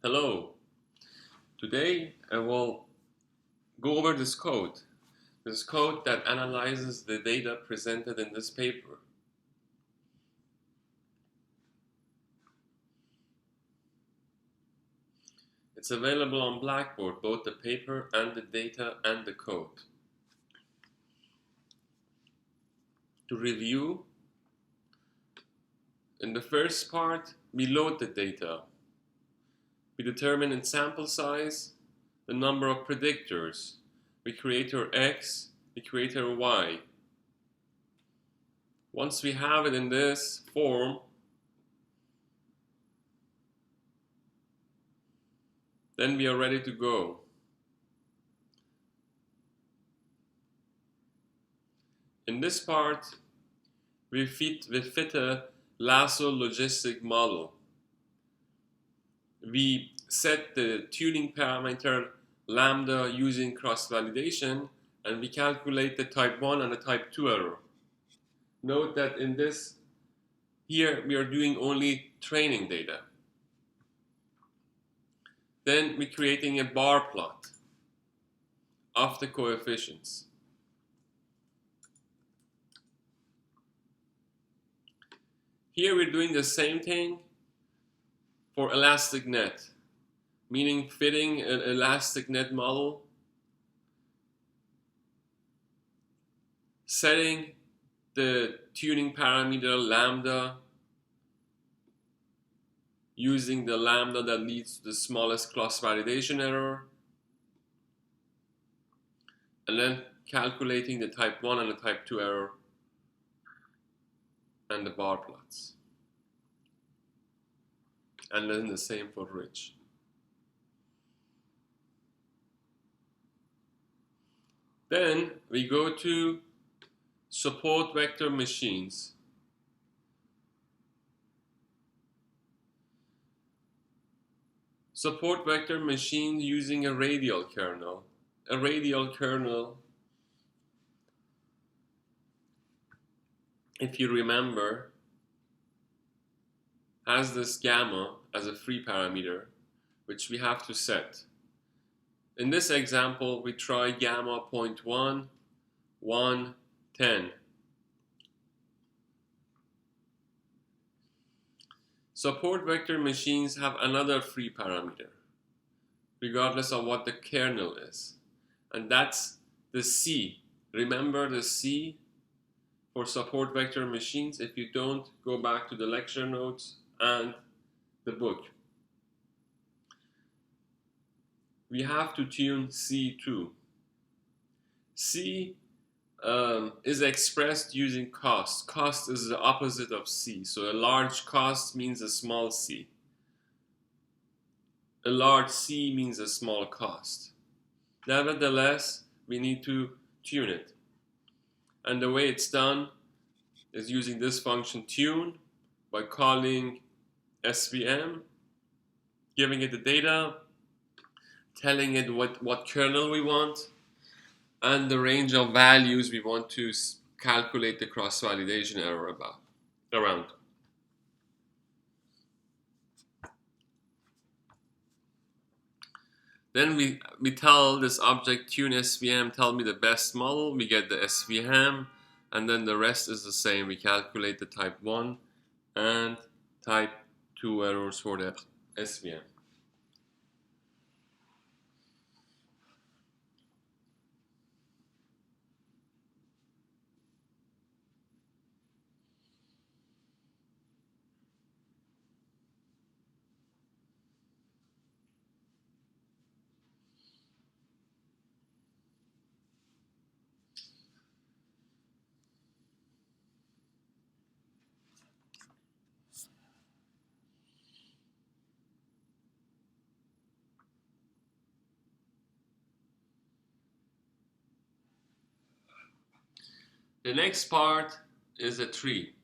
Hello. Today I will go over this code. This code that analyzes the data presented in this paper. It's available on Blackboard, both the paper and the data and the code. To review, in the first part, we load the data. We determine its sample size, the number of predictors. We create our X, we create our Y. Once we have it in this form, then we are ready to go. In this part, we fit a lasso logistic model. We set the tuning parameter lambda using cross-validation, and we calculate the type 1 and the type 2 error. Note that in this, here we are doing only training data. Then we're creating a bar plot of the coefficients. Here we're doing the same thing for elastic net, meaning fitting an elastic net model, setting the tuning parameter lambda using the lambda that leads to the smallest cross-validation error, and then calculating the type 1 and the type 2 error and the bar plots. And then the same for Rich. Then we go to support vector machines. Support vector machines using a radial kernel. A radial kernel, if you remember, has this gamma as a free parameter, which we have to set. In this example, we try gamma 0.1, 1, 10. Support vector machines have another free parameter, regardless of what the kernel is, and that's the C. Remember the C for support vector machines. If you don't, go back to the lecture notes and the book. We have to tune C2. C is expressed using cost. Cost is the opposite of C. So a large cost means a small c. A large C means a small cost. Nevertheless, we need to tune it. And the way it's done is using this function tune by calling SVM, giving it the data, telling it what kernel we want, and the range of values we want to calculate the cross-validation error around. Then we tell this object tune SVM, tell me the best model. We get the SVM, and then the rest is the same. We calculate the type 1 and type 2 errors for the SVM. The next part is a tree.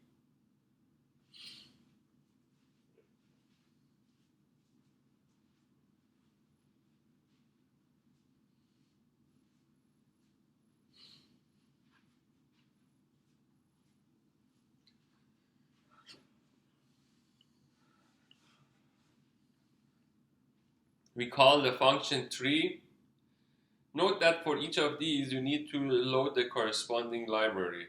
we call the function tree. Note that for each of these, you need to load the corresponding library.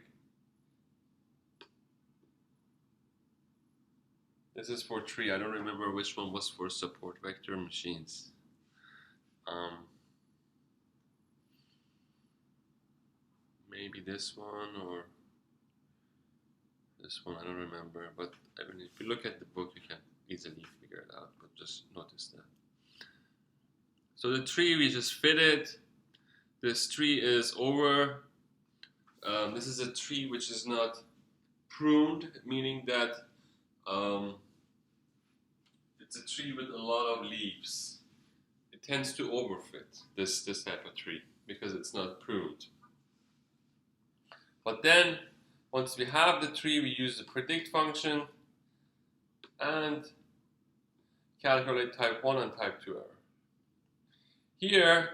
This is for tree. I don't remember which one was for support vector machines. Maybe this one or this one, I don't remember. But I mean, if you look at the book, you can easily figure it out. But just notice that. So the tree, we just fit it. This tree is over. This is a tree which is not pruned, meaning that it's a tree with a lot of leaves. It tends to overfit this type of tree because it's not pruned. But then, once we have the tree, we use the predict function and calculate type 1 and type 2 error. Here,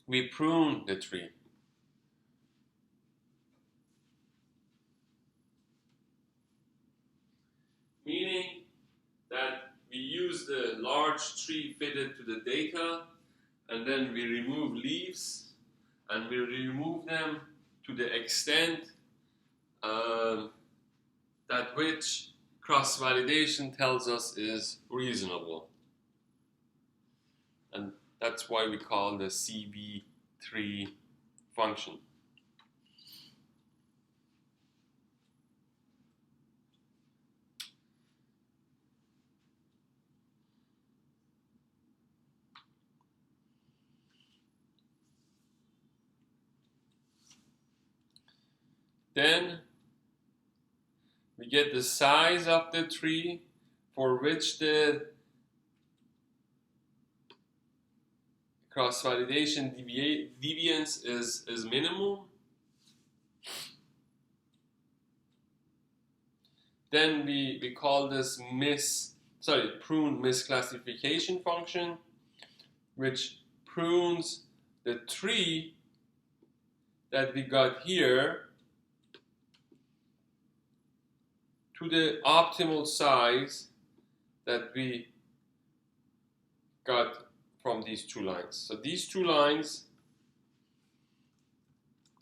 we prune the tree. Meaning that we use the large tree fitted to the data, and then we remove leaves, and we remove them to the extent that which cross-validation tells us is reasonable. And that's why we call the CB3 function. Then we get the size of the tree for which the cross-validation deviance is minimum. Then we call this prune misclassification function, which prunes the tree that we got here to the optimal size that we got from these two lines. So these two lines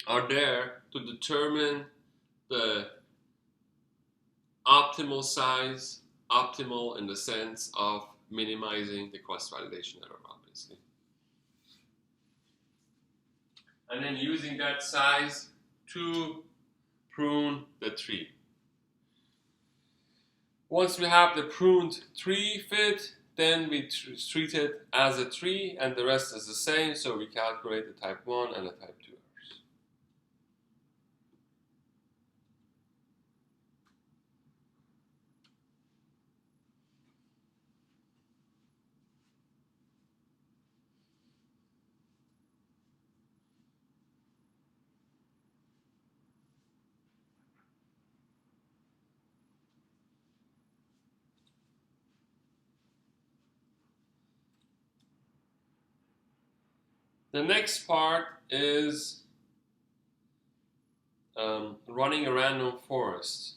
are there to determine the optimal size, optimal in the sense of minimizing the cross-validation error, obviously. And then using that size to prune the tree. Once we have the pruned tree fit, then we treat it as a tree, and the rest is the same, so we calculate the type 1 and the type 2 errors. The next part is running a random forest.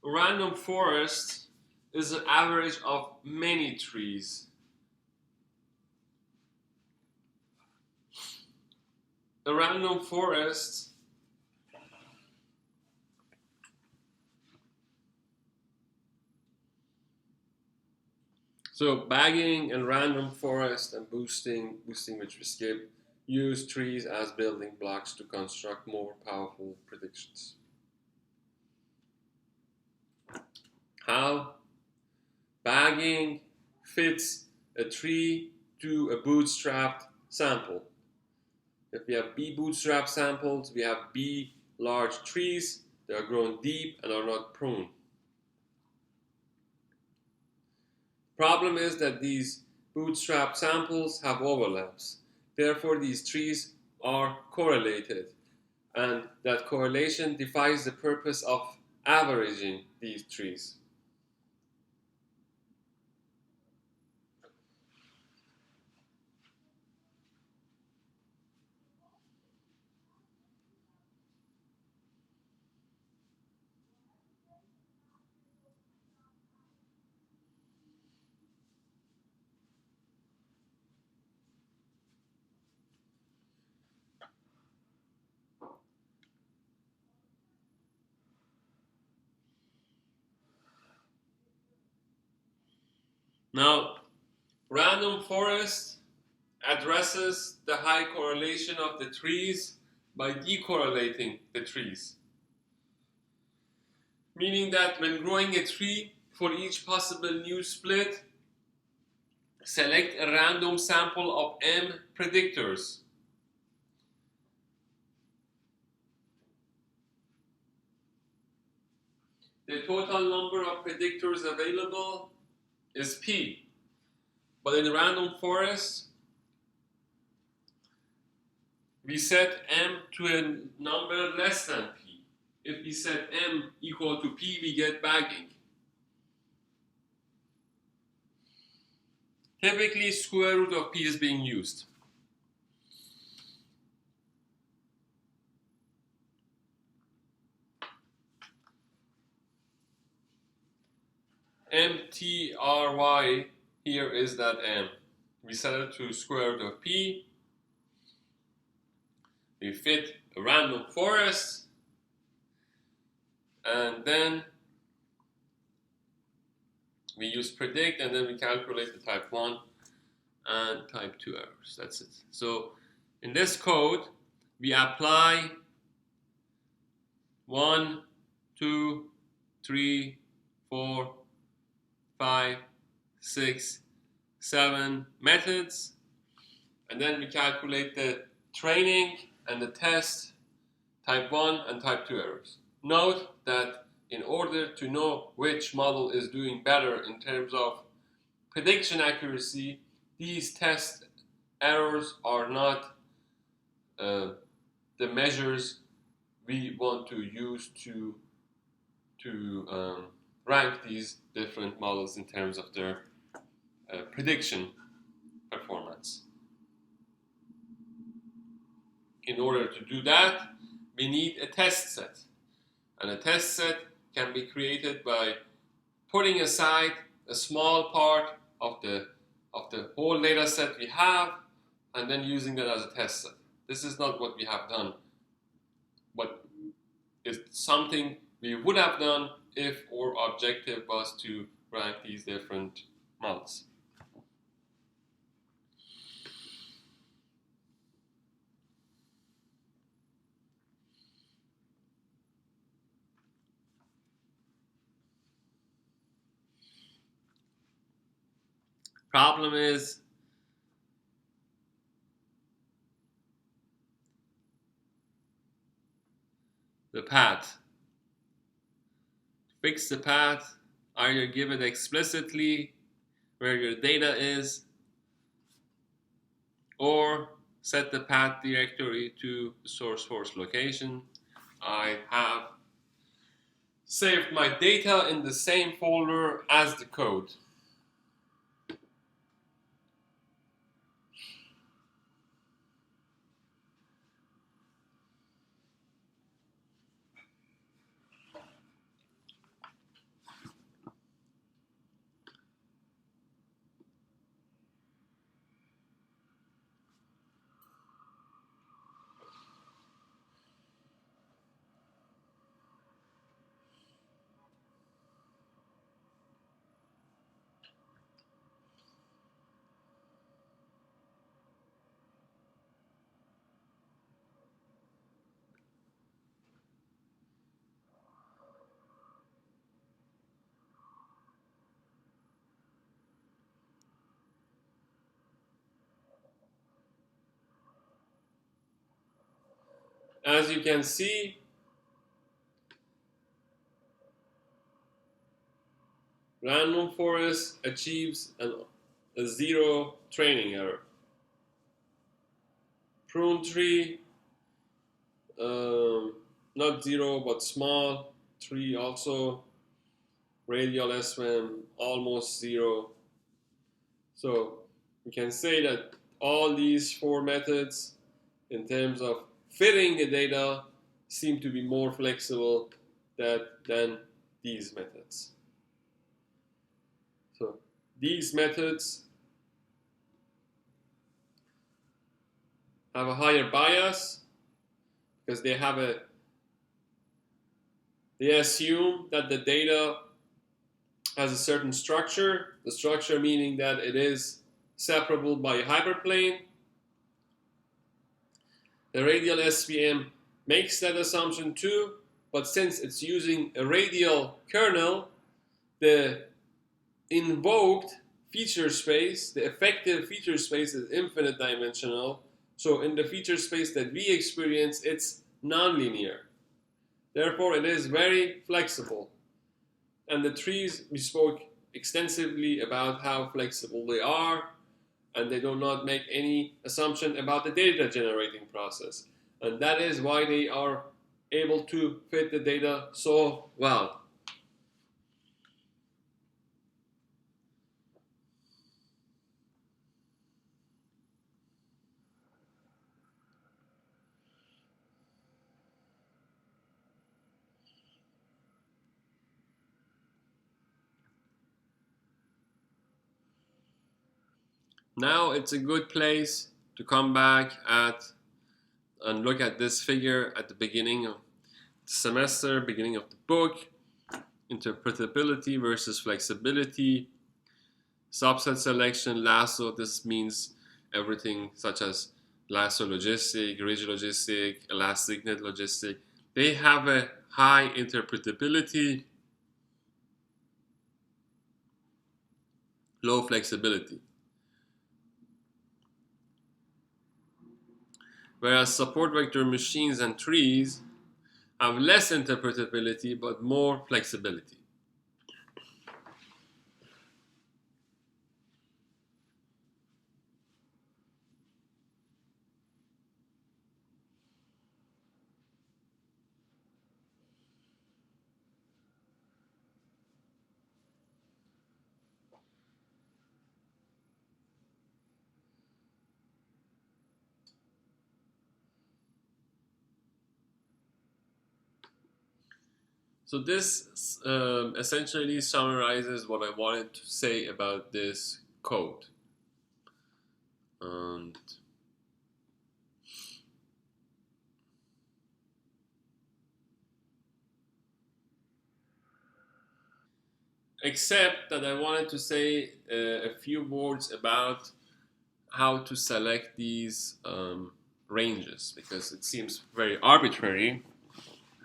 A random forest is an average of many trees. A random forest so bagging and random forest and boosting which we skip, use trees as building blocks to construct more powerful predictions. How? Bagging fits a tree to a bootstrapped sample. If we have B bootstrap samples, we have B large trees. They are grown deep and are not pruned. Problem is that these bootstrap samples have overlaps. Therefore, these trees are correlated, and that correlation defies the purpose of averaging these trees. Now, random forest addresses the high correlation of the trees by decorrelating the trees. Meaning that when growing a tree, for each possible new split, select a random sample of m predictors. The total number of predictors available is p. But in the random forest, we set m to a number less than p. If we set m equal to p, we get bagging. Typically, square root of p is being used. mtry here is that m. We set it to square root of p. We fit a random forest, and then we use predict, and then we calculate the type 1 and type 2 errors. That's it. So in this code, we apply 1, 2, 3, 4, 5, 6, 7 methods, and then we calculate the training and the test type 1 and type 2 errors. Note that in order to know which model is doing better in terms of prediction accuracy, these test errors are not the measures we want to use to rank these different models in terms of their prediction performance. In order to do that, we need a test set. And a test set can be created by putting aside a small part of the whole data set we have and then using that as a test set. This is not what we have done, but it's something we would have done if our objective was to rank these different models. Problem is the path. Fix the path, either give it explicitly where your data is, or set the path directory to the source location. I have saved my data in the same folder as the code. As you can see, random forest achieves a 0 training error. Prune tree, not 0 but small. Tree also. Radial SVM almost 0. So we can say that all these 4 methods in terms of fitting the data seem to be more flexible than these methods. So these methods have a higher bias because they assume that the data has a certain structure, the structure meaning that it is separable by a hyperplane. The radial SVM makes that assumption too, but since it's using a radial kernel, the invoked feature space, the effective feature space, is infinite dimensional. So in the feature space that we experience, it's nonlinear. Therefore, it is very flexible. And the trees, we spoke extensively about how flexible they are, and they do not make any assumption about the data generating process. And that is why they are able to fit the data so well. Now it's a good place to come back and look at this figure at the beginning of the semester, beginning of the book. Interpretability versus flexibility, subset selection, lasso. This means everything such as lasso logistic, ridge logistic, elastic net logistic. They have a high interpretability, low flexibility. Whereas support vector machines and trees have less interpretability but more flexibility. So this essentially summarizes what I wanted to say about this code. And except that I wanted to say a few words about how to select these ranges, because it seems very arbitrary,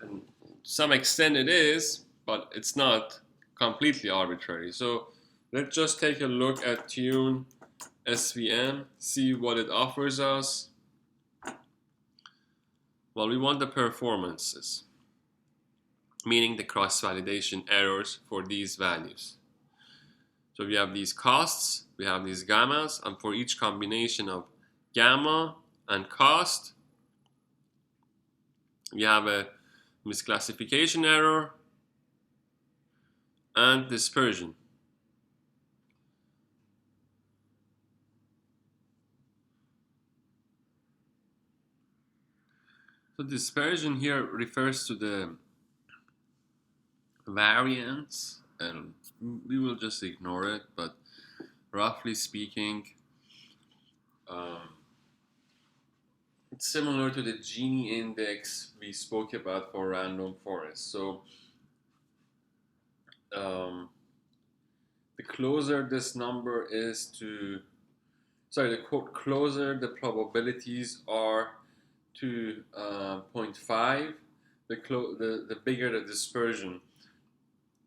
and to some extent it is, but it's not completely arbitrary. So let's just take a look at Tune SVM, see what it offers us. Well, we want the performances, meaning the cross-validation errors for these values. So we have these costs, we have these gammas, and for each combination of gamma and cost, we have a misclassification error and dispersion. So dispersion here refers to the variance, and we will just ignore it, but roughly speaking, it's similar to the Gini index we spoke about for random forest. So the closer this number is to, the closer the probabilities are to 0.5, the bigger the dispersion.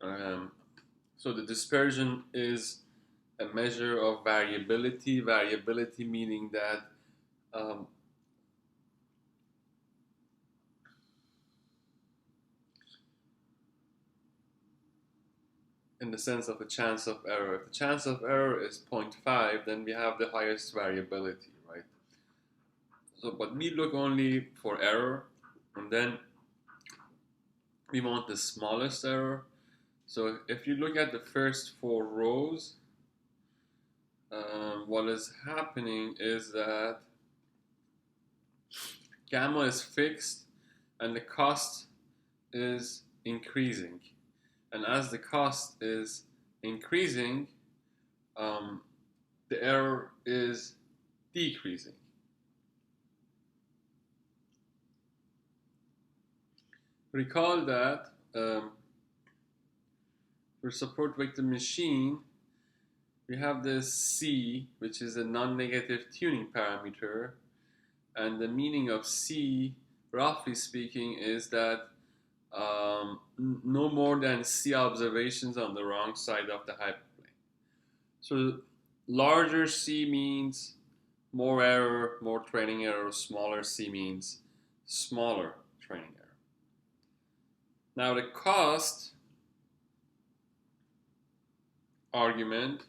So the dispersion is a measure of variability. Variability meaning that in the sense of a chance of error. If the chance of error is 0.5, then we have the highest variability, right? So, but we look only for error, and then we want the smallest error. So if you look at the first 4 rows, what is happening is that gamma is fixed and the cost is increasing. And as the cost is increasing, the error is decreasing. Recall that for support vector machine, we have this C, which is a non-negative tuning parameter, and the meaning of C, roughly speaking, is that no more than C observations on the wrong side of the hyperplane. So larger C means more error, more training error. Smaller C means smaller training error. Now the cost argument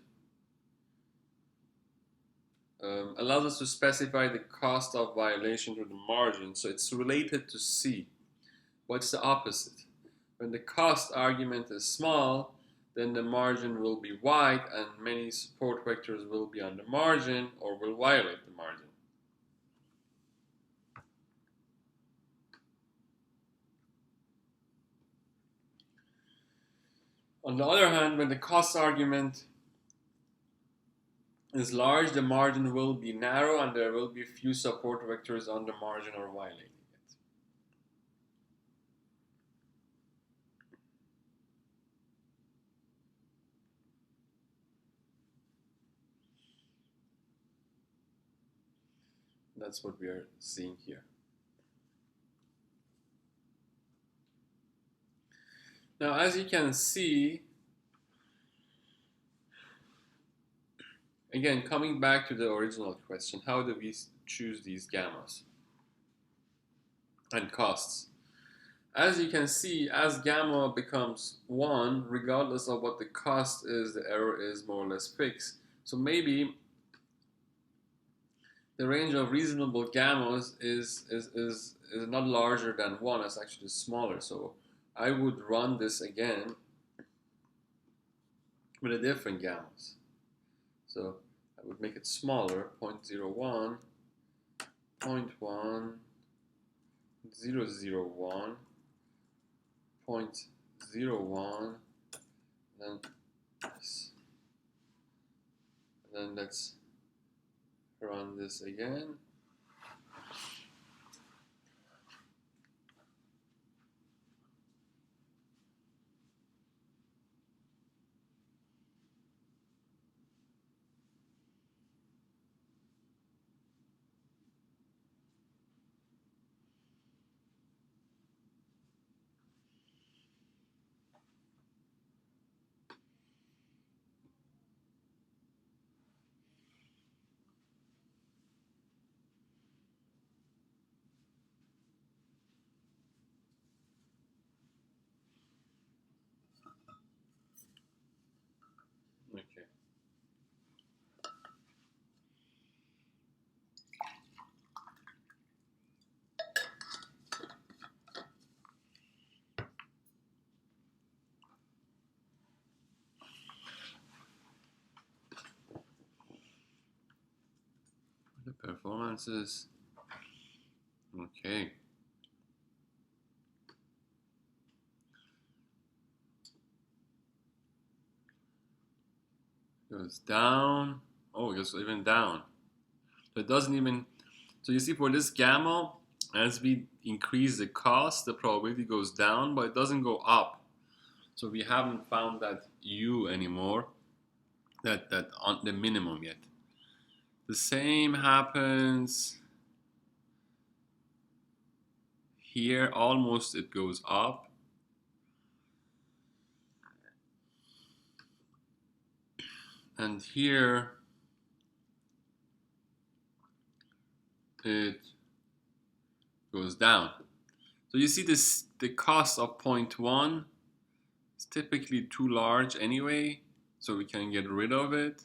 allows us to specify the cost of violation to the margin. So it's related to C. What's the opposite? When the cost argument is small, then the margin will be wide and many support vectors will be on the margin or will violate the margin. On the other hand, when the cost argument is large, the margin will be narrow and there will be few support vectors on the margin or violating it. That's what we are seeing here. Now, as you can see, again, coming back to the original question, how do we choose these gammas and costs? As you can see, as gamma becomes 1, regardless of what the cost is, the error is more or less fixed. So maybe the range of reasonable gammas is not larger than 1, it's actually smaller. So I would run this again with a different gammas. So I would make it smaller, 0.01, 0.1, 0.001, 0.01, then this. And then let's run this again. Okay. The performances. Okay. Goes down. Oh, it goes even down. So it doesn't even. So you see, for this gamma, as we increase the cost, the probability goes down, but it doesn't go up. So we haven't found that U anymore, that on the minimum yet. The same happens here. Almost it goes up. And here it goes down. So you see this, the cost of 0.1 is typically too large anyway, so we can get rid of it.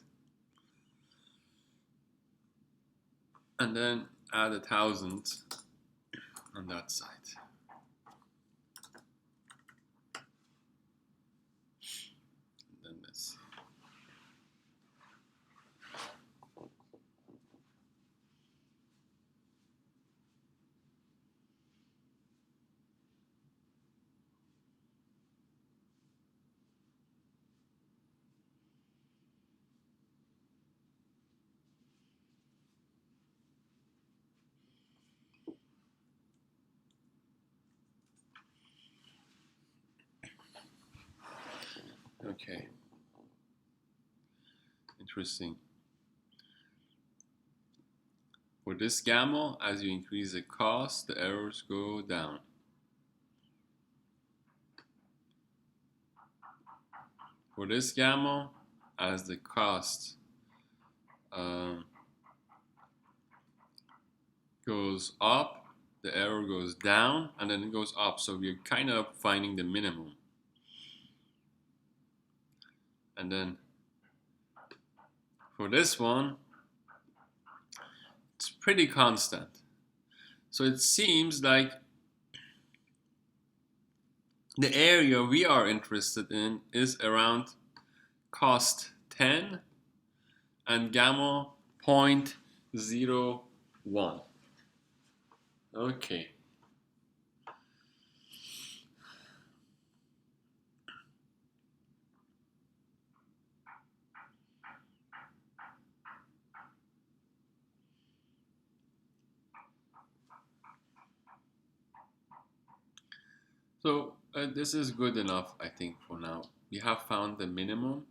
And then add 1,000 on that side. And then let's see. Okay. Interesting. For this gamma, as you increase the cost, the errors go down. For this gamma, as the cost goes up, the error goes down, and then it goes up. So we're kind of finding the minimum. And then for this one, it's pretty constant. So it seems like the area we are interested in is around cost 10 and gamma 0.01. Okay. So this is good enough, I think, for now. We have found the minimum.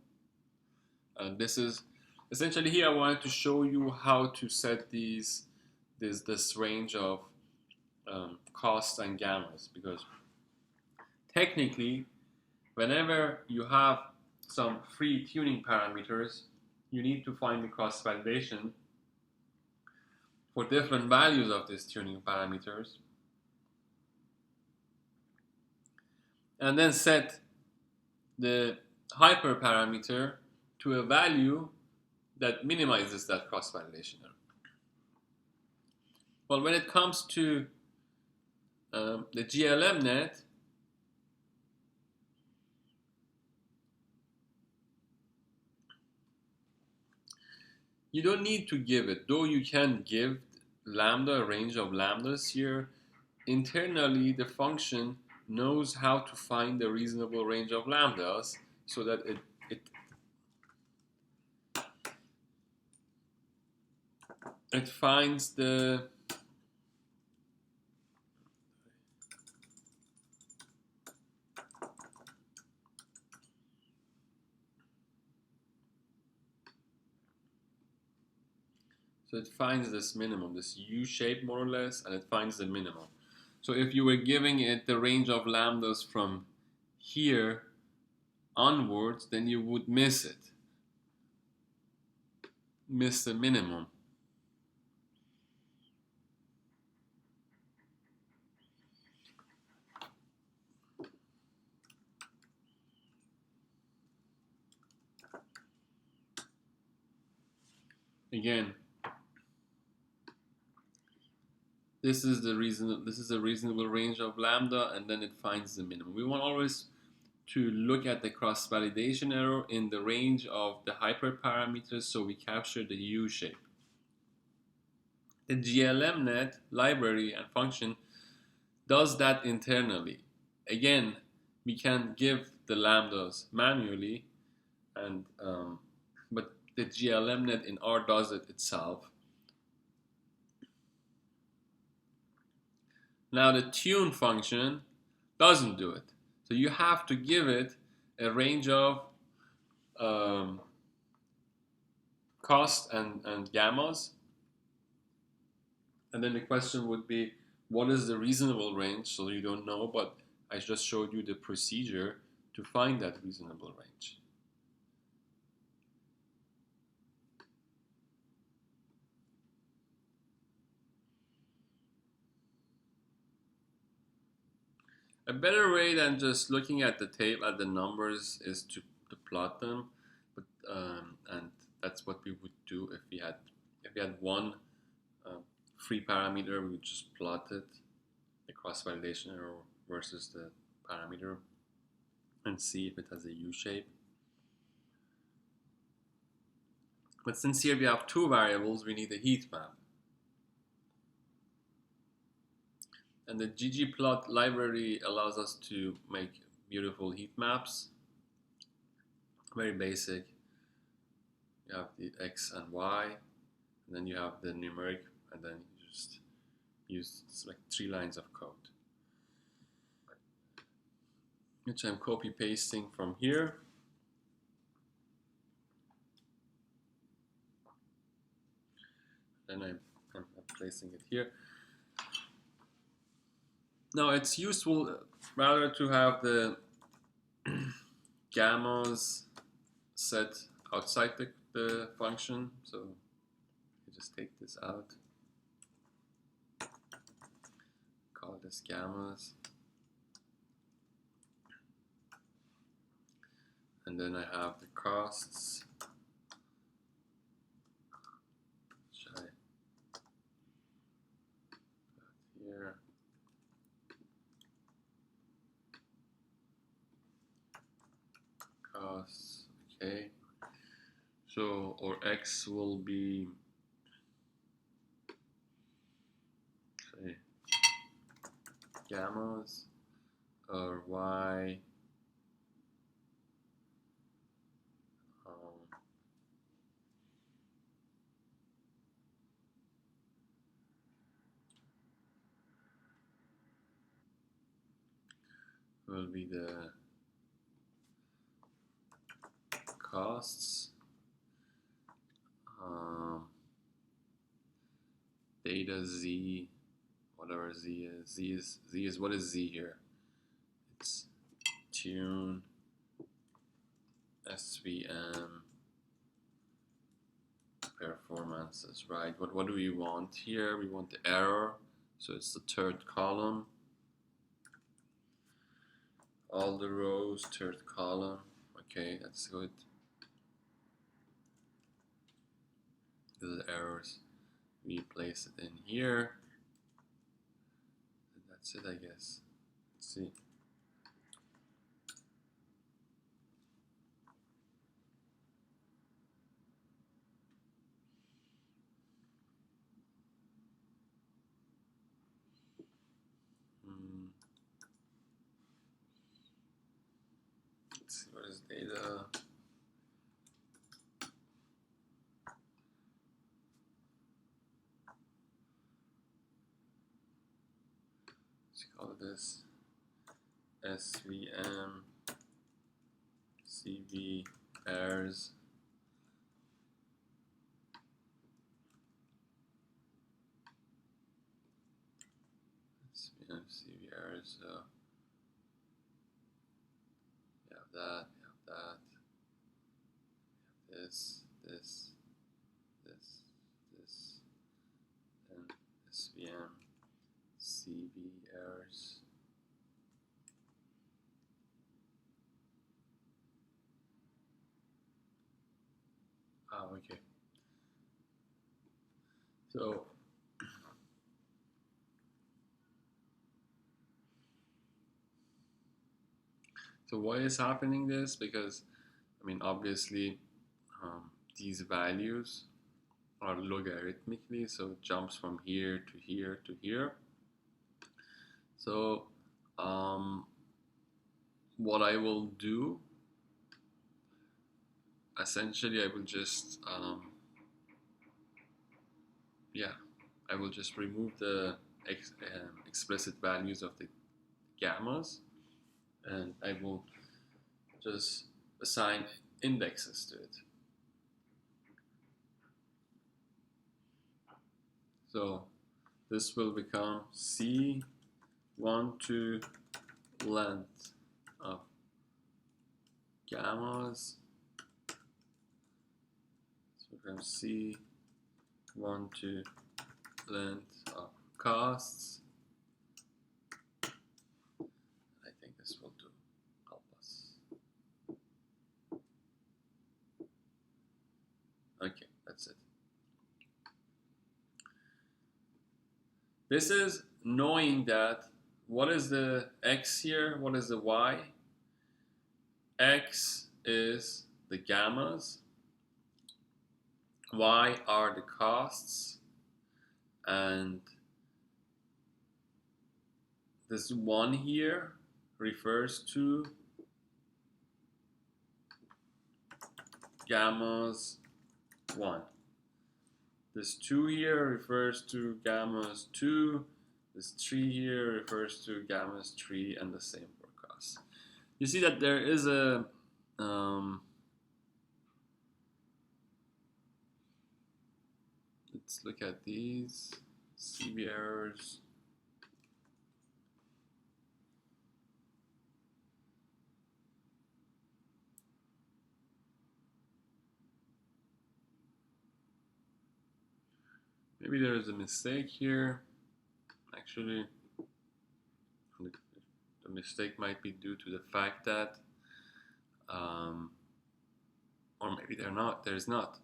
This is essentially here. I wanted to show you how to set this range of costs and gammas, because technically, whenever you have some free tuning parameters, you need to find the cross validation for different values of these tuning parameters, and then set the hyperparameter to a value that minimizes that cross validation error. Well, when it comes to the GLM net, you don't need to give it, though you can give lambda a range of lambdas here. Internally, the function knows how to find the reasonable range of lambdas so that it finds the this minimum, this U shape more or less, and it finds the minimum. So if you were giving it the range of lambdas from here onwards, then you would miss it. Miss the minimum. Again, this is a reasonable range of lambda, and then it finds the minimum. We want always to look at the cross validation error in the range of the hyperparameters, so we capture the U shape. The GLMNet library and function does that internally. Again, we can give the lambdas manually, and but the GLMNet in R does it itself. Now the tune function doesn't do it. So you have to give it a range of cost and gammas. And then the question would be, what is the reasonable range? So you don't know, but I just showed you the procedure to find that reasonable range. A better way than just looking at the table, at the numbers, is to plot them. But and that's what we would do if we had one free parameter. We would just plot it, the cross validation error versus the parameter, and see if it has a U shape. But since here we have two variables, we need a heat map. And the ggplot library allows us to make beautiful heat maps. Very basic. You have the X and Y, and then you have the numeric, and then you just use like 3 lines of code, which I'm copy pasting from here. and I'm placing it here. Now it's useful rather to have the gammas set outside the function. So you just take this out, call this gammas, and then I have the costs. Should I put here? Costs, okay. So, or X will be, say, gammas, or Y, will be the costs, data Z, whatever Z is. Z is what is Z here? It's tune, SVM, performances, right? What do we want here? We want the error, so it's the third column. All the rows, third column. Okay, that's good. The errors, we place it in here, and that's it, I guess. Let's see. Let's see, what is data? Let's call this SVM CV errors. SVM CV errors. So you have that. You have that. You have this, and SVM CV errors. Oh, okay. So why is happening this? Because, I mean, obviously, these values are logarithmically, so it jumps from here to here to here. So what I will do, essentially, I will just I will just remove the explicit values of the gammas, and I will just assign indexes to it. So this will become C12 length of gammas. So from C12 length of costs. I think this will do, help us. Okay, that's it. This is knowing that what is the X here, what is the Y? X is the gammas, Y are the costs, and this one here refers to gammas 1. This 2 here refers to gammas 2. This 3 here refers to gammas 3, and the same for costs. You see that there is a let's let's look at these CV errors. Maybe there is a mistake here. Actually, the mistake might be due to the fact that, or maybe there's not.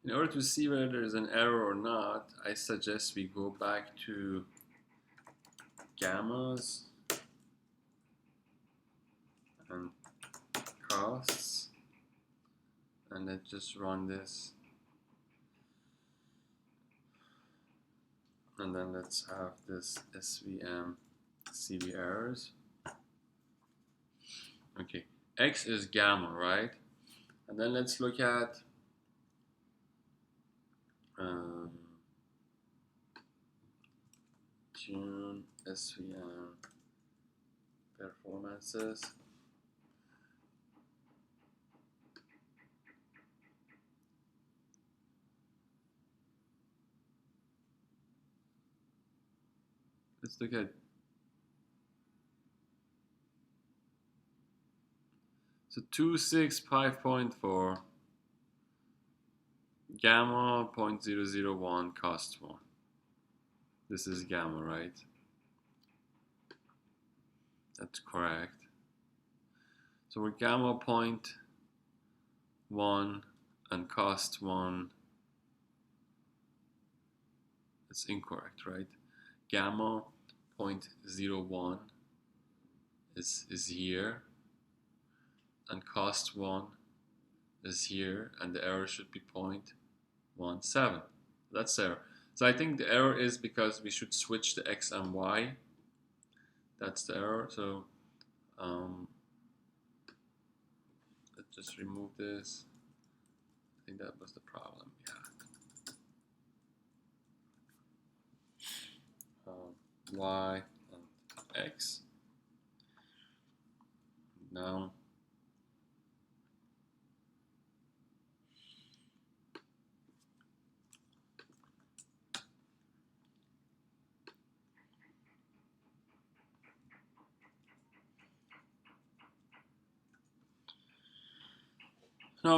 In order to see whether there's an error or not, I suggest we go back to gammas and costs, and let's just run this, and then let's have this SVM CV errors. Okay, X is gamma, right? And then let's look at tune SVM performances. Let's look at, so 265.4 gamma 0.001 cost 1. This is gamma, right? That's correct. So we're gamma 0.1 and cost 1. It's incorrect, right? Gamma 0.01 is here, and cost 1 is here, and the error should be 0.17. That's error. So I think the error is because we should switch the X and Y. That's the error. So let's just remove this. I think that was the problem we had. Y and X. Now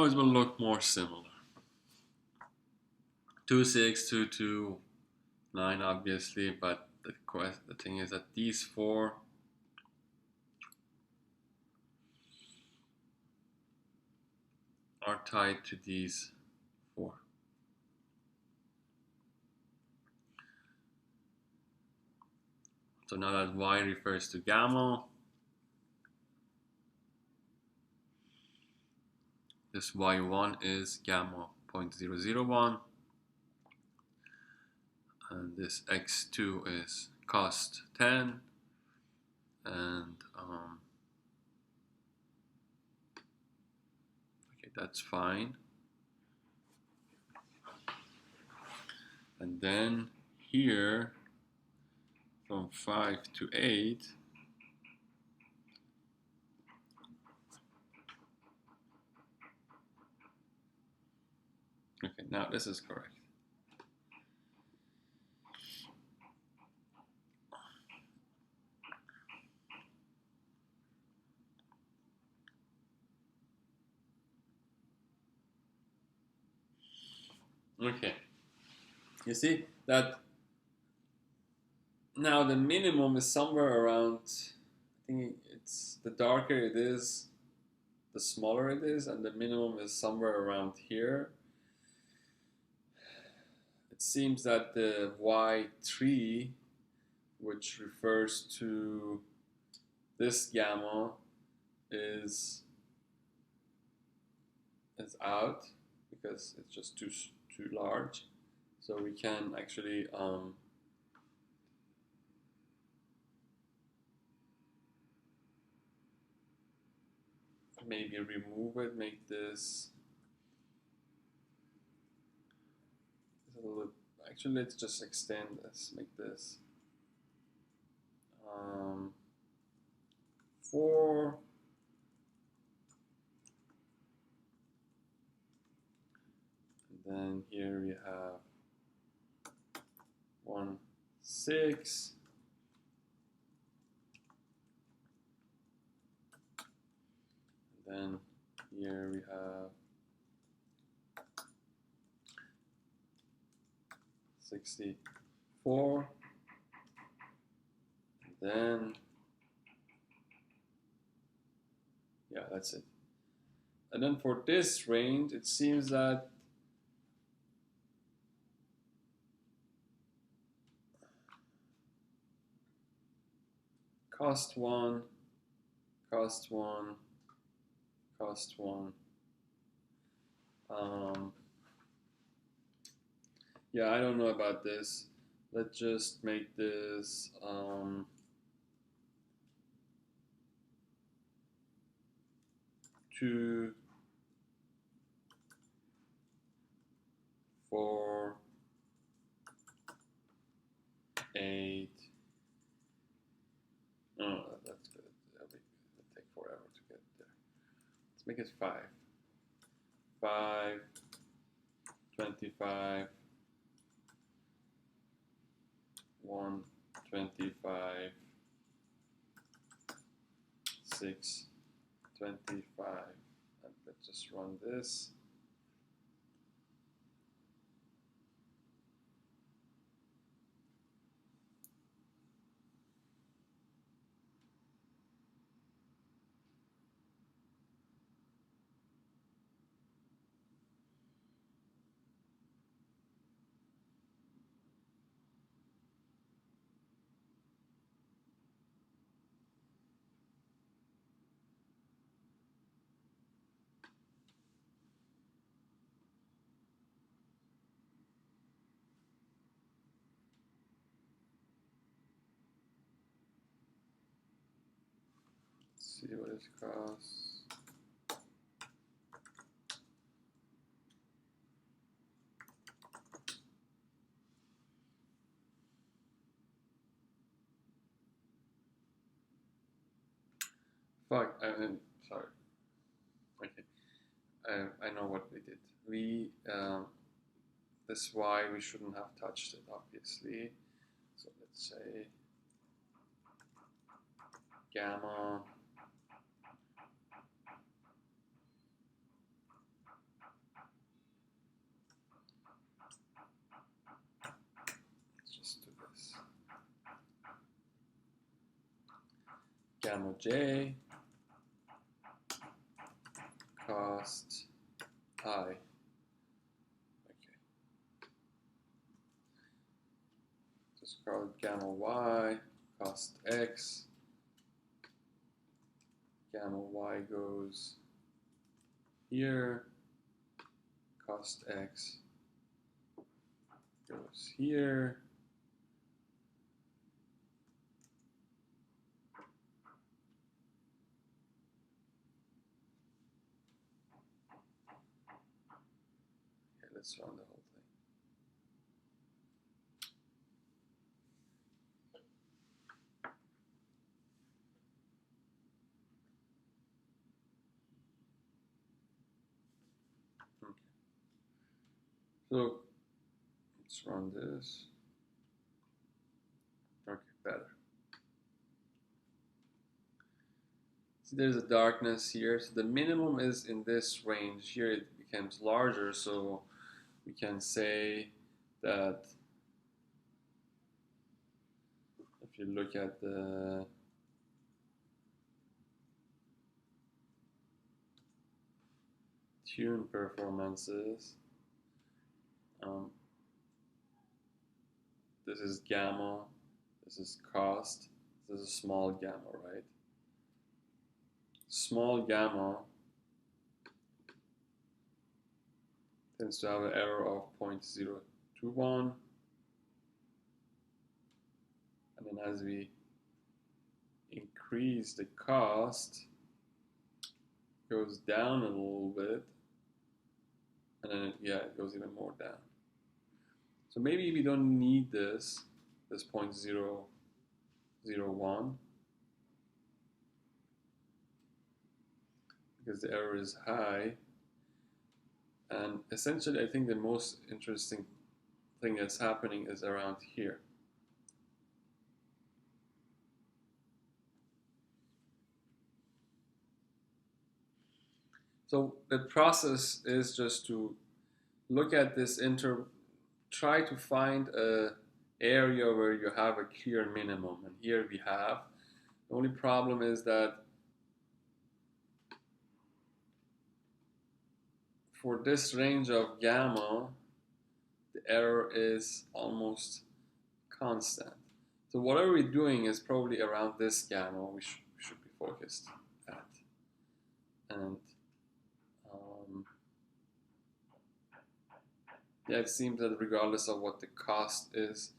it will look more similar. 26229 obviously, but the thing is that these 4 are tied to these 4. So now that Y refers to gamma, this Y1 is gamma 0.001, and this X2 is cost 10, and okay, that's fine. And then here from 5 to 8, okay, now this is correct. Okay, you see that now the minimum is somewhere around, I think it's, the darker it is, the smaller it is, and the minimum is somewhere around here. It seems that the Y3, which refers to this gamma, is out because it's just too large. So we can actually maybe remove it, make this a little, actually let's just extend this, make this 4. And then here we have 1, 6. And then here we have 64. And then, yeah, that's it. And then for this range, it seems that cost 1, cost 1, cost 1. Yeah, I don't know about this. Let's just make this 2, 4, 8. Oh, that's good. It'll take forever to get there. Let's make it 5. 5, 25, 1, 25, 6, 25. And let's just run this. See what it costs. Fuck, sorry. Okay, I know what we did. That's why we shouldn't have touched it, obviously. So let's say gamma let's just do this. Gamma j cost I. Okay. Just call it gamma y cost x. Gamma y goes here. Cost x goes here. Okay, let's run the whole thing. Okay. So let's run this. Okay, better. See, there's a darkness here. So the minimum is in this range. Here it becomes larger, so we can say that if you look at the tune performances, this is gamma, this is cost, this is small gamma, right? Small gamma tends to have an error of 0.021, and then as we increase the cost, it goes down a little bit, and then it goes even more down. So maybe we don't need this 0.001. because the error is high. And essentially, I think the most interesting thing that's happening is around here. So the process is just to look at this try to find a area where you have a clear minimum, and here we have. The only problem is that for this range of gamma, the error is almost constant. So whatever we're doing is probably around this gamma we should be focused at. And yeah, it seems that regardless of what the cost is,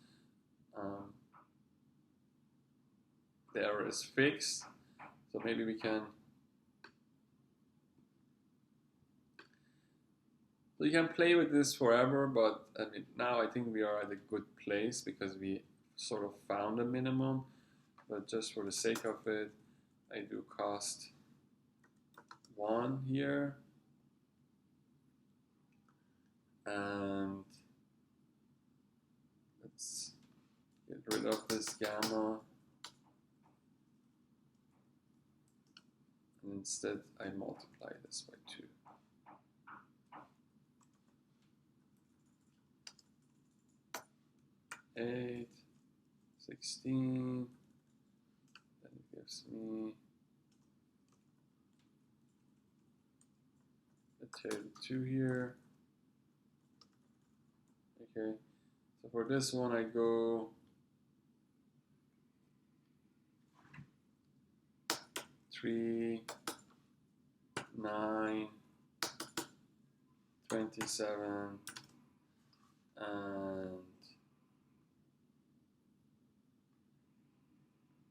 the error is fixed. So maybe we can, so you can play with this forever, but I mean, now I think we are at a good place because we sort of found a minimum. But just for the sake of it, I do cost 1 here. And let's get rid of this gamma. And instead, I multiply this by 2. Eight, 16, then it gives me a 32 here. Okay, so for this one I go 3, 9, 27, and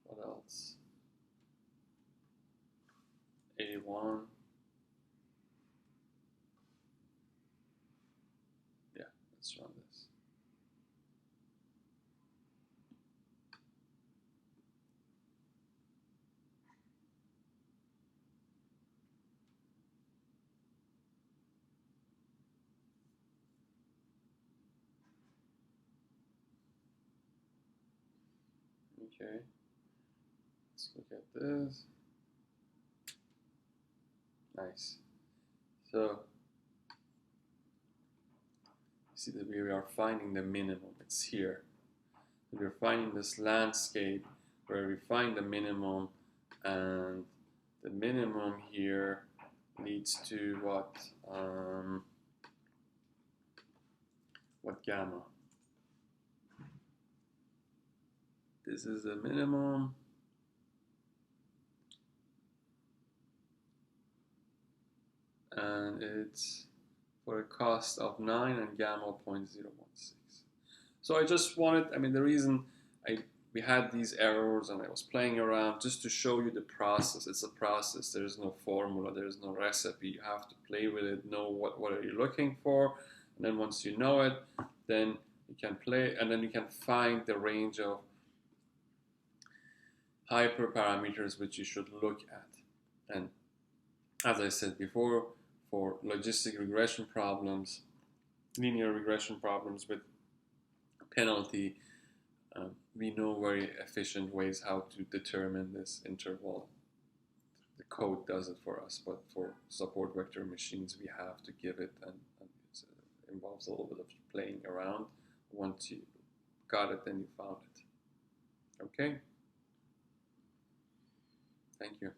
what else? 81. Yeah, let's run this. Okay, let's look at this. Nice. So you see that we are finding the minimum. It's here. We're finding this landscape where we find the minimum, and the minimum here leads to what gamma? This is the minimum. And it's for a cost of 9 and gamma 0.016. So I just wanted, I mean, the reason we had these errors and I was playing around just to show you the process. It's a process. There's no formula. There's no recipe. You have to play with it, know what are you looking for. And then once you know it, then you can play, and then you can find the range of hyperparameters which you should look at. And as I said before, for logistic regression problems, linear regression problems with penalty, we know very efficient ways how to determine this interval. The code does it for us, but for support vector machines, we have to give it, and it involves a little bit of playing around. Once you got it, then you found it. Okay? Thank you.